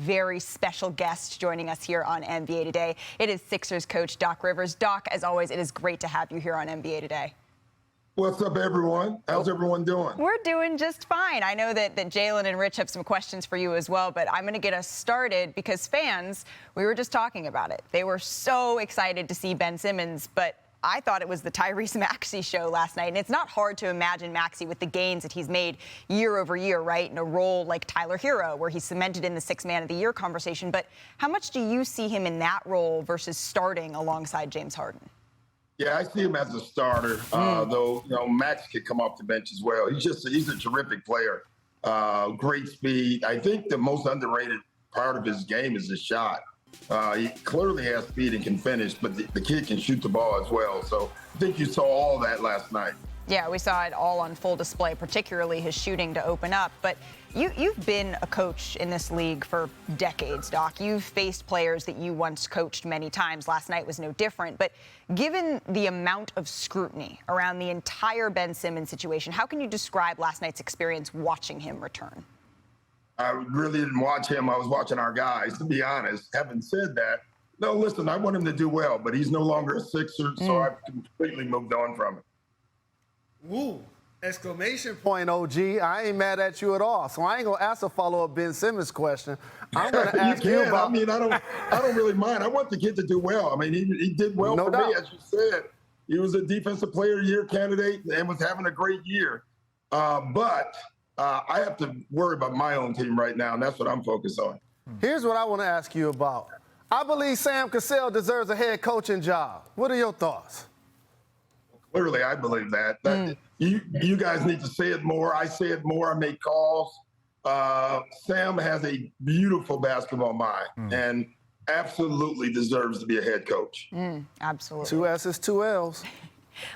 very special guest joining us here on NBA Today. It is Sixers coach Doc Rivers. Doc, as always, it is great to have you here on NBA Today. What's up, everyone? How's everyone doing? We're doing just fine. I know that Jalen and Rich have some questions for you as well, but I'm going to get us started because fans, we were just talking about it. They were so excited to see Ben Simmons, but I thought it was the Tyrese Maxey show last night. And it's not hard to imagine Maxey with the gains that he's made year over year, right? In a role like Tyler Hero, where he's cemented in the Sixth Man of the Year conversation. But how much do you see him in that role versus starting alongside James Harden? Yeah, I see him as a starter, though, Max could come off the bench as well. He's a terrific player. Great speed. I think the most underrated part of his game is his shot. He clearly has speed and can finish, but the kid can shoot the ball as well. So I think you saw all that last night. Yeah, we saw it all on full display, particularly his shooting to open up. But you've been a coach in this league for decades, Doc. You've faced players that you once coached many times. Last night was no different. But given the amount of scrutiny around the entire Ben Simmons situation, how can you describe last night's experience watching him return? I really didn't watch him. I was watching our guys, to be honest. Having said that, no, listen, I want him to do well, but he's no longer a Sixer, so I've completely moved on from it. Woo! Exclamation point, OG. I ain't mad at you at all. So I ain't gonna ask a follow-up Ben Simmons question. I'm gonna ask you about. I mean, I don't really mind. I want the kid to do well. I mean, he did well for me, as you said. He was a Defensive Player of the Year candidate and was having a great year. But I have to worry about my own team right now, and that's what I'm focused on. Here's what I want to ask you about. I believe Sam Cassell deserves a head coaching job. What are your thoughts? Clearly, I believe that. You guys need to say it more. I say it more. I make calls. Sam has a beautiful basketball mind and absolutely deserves to be a head coach. Absolutely. 2 S's, 2 L's.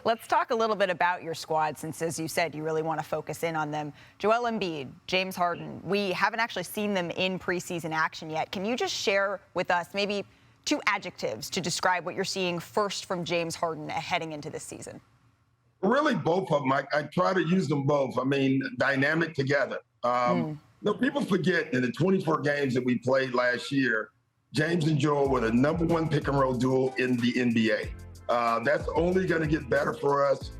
Let's talk a little bit about your squad since, as you said, you really want to focus in on them. Joel Embiid, James Harden, we haven't actually seen them in preseason action yet. Can you just share with us maybe 2 adjectives to describe what you're seeing first from James Harden heading into this season? Really, both of them. I try to use them both. I mean, dynamic together. People forget in the 24 games that we played last year, James and Joel were the #1 pick and roll duo in the NBA. That's only going to get better for us.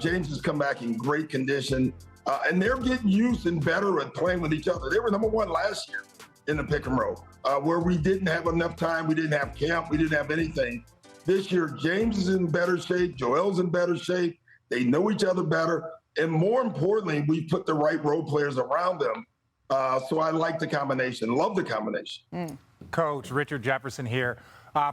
James has come back in great condition, and they're getting used and better at playing with each other. They were #1 last year in the pick and roll, where we didn't have enough time. We didn't have camp. We didn't have anything. This year, James is in better shape. Joel's in better shape. They know each other better. And more importantly, we put the right role players around them. So I like the combination, love the combination. Coach, Richard Jefferson here.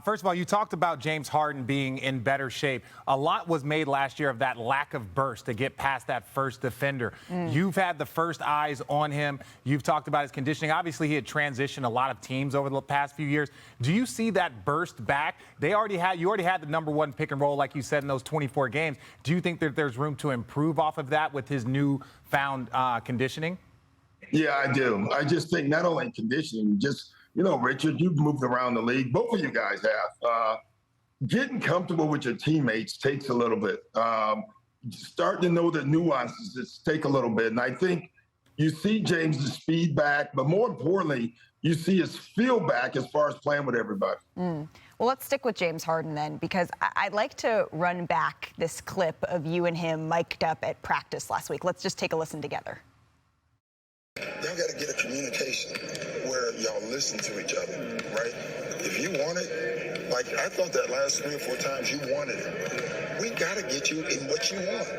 First of all, you talked about James Harden being in better shape. A lot was made last year of that lack of burst to get past that first defender. You've had the first eyes on him. You've talked about his conditioning. Obviously, he had transitioned a lot of teams over the past few years. Do you see that burst back? You already had the #1 pick and roll, like you said, in those 24 games. Do you think that there's room to improve off of that with his newfound conditioning? Yeah, I do. I just think not only conditioning, Richard, you've moved around the league. Both of you guys have. Getting comfortable with your teammates takes a little bit. Starting to know the nuances take a little bit. And I think you see James' speed back, but more importantly, you see his feel back as far as playing with everybody. Well, let's stick with James Harden then, because I'd like to run back this clip of you and him mic'd up at practice last week. Let's just take a listen together. Y'all got to get a communication where y'all listen to each other, right? If you want it, like I thought that last 3 or 4 times you wanted it, we got to get you in what you want.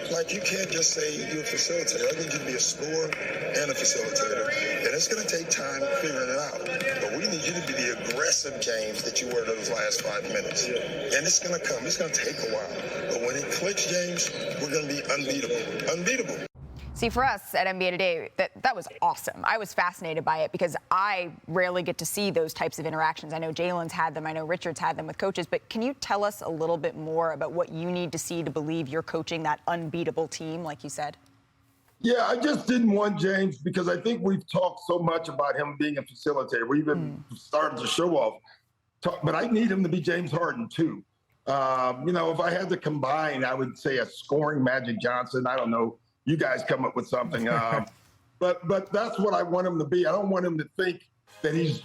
Like you can't just say you're a facilitator. I need you to be a scorer and a facilitator. And it's going to take time figuring it out. But we need you to be the aggressive James that you were those last 5 minutes. And it's going to come. It's going to take a while. But when it clicks, James, we're going to be unbeatable. Unbeatable. See, for us at NBA Today, that was awesome. I was fascinated by it because I rarely get to see those types of interactions. I know Jalen's had them. I know Richard's had them with coaches. But can you tell us a little bit more about what you need to see to believe you're coaching that unbeatable team, like you said? Yeah, I just didn't want James because I think we've talked so much about him being a facilitator. We even started to show off. But I need him to be James Harden, too. If I had to combine, I would say a scoring Magic Johnson. I don't know. You guys come up with something. But that's what I want him to be. I don't want him to think that he's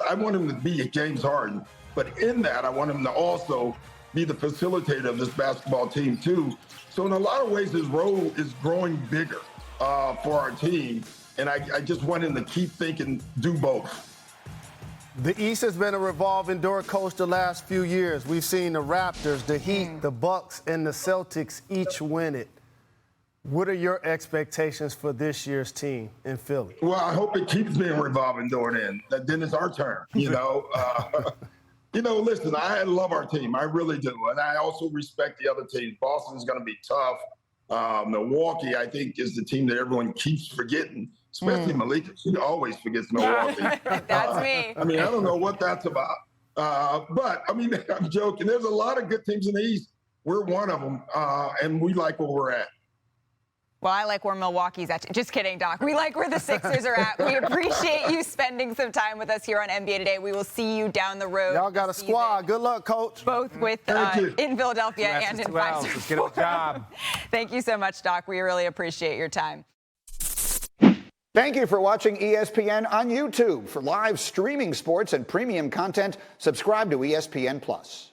I want him to be a James Harden. But in that, I want him to also be the facilitator of this basketball team too. So in a lot of ways, his role is growing bigger for our team. And I just want him to keep thinking, do both. The East has been a revolving door coach the last few years. We've seen the Raptors, the Heat, the Bucks, and the Celtics each win it. What are your expectations for this year's team in Philly? Well, I hope it keeps being a revolving door then it's our turn, Listen, I love our team. I really do. And I also respect the other teams. Boston's going to be tough. Milwaukee, I think, is the team that everyone keeps forgetting, especially Malika. She always forgets Milwaukee. That's me. I don't know what that's about. But, I'm joking. There's a lot of good teams in the East. We're one of them, and we like where we're at. Well, I like where Milwaukee's at. Just kidding, Doc. We like where the Sixers are at. We appreciate you spending some time with us here on NBA Today. We will see you down the road. Y'all got a squad. Good luck, Coach. Both in Philadelphia and in Five. Let's get a job. Thank you so much, Doc. We really appreciate your time. Thank you for watching ESPN on YouTube. For live streaming sports and premium content, subscribe to ESPN+.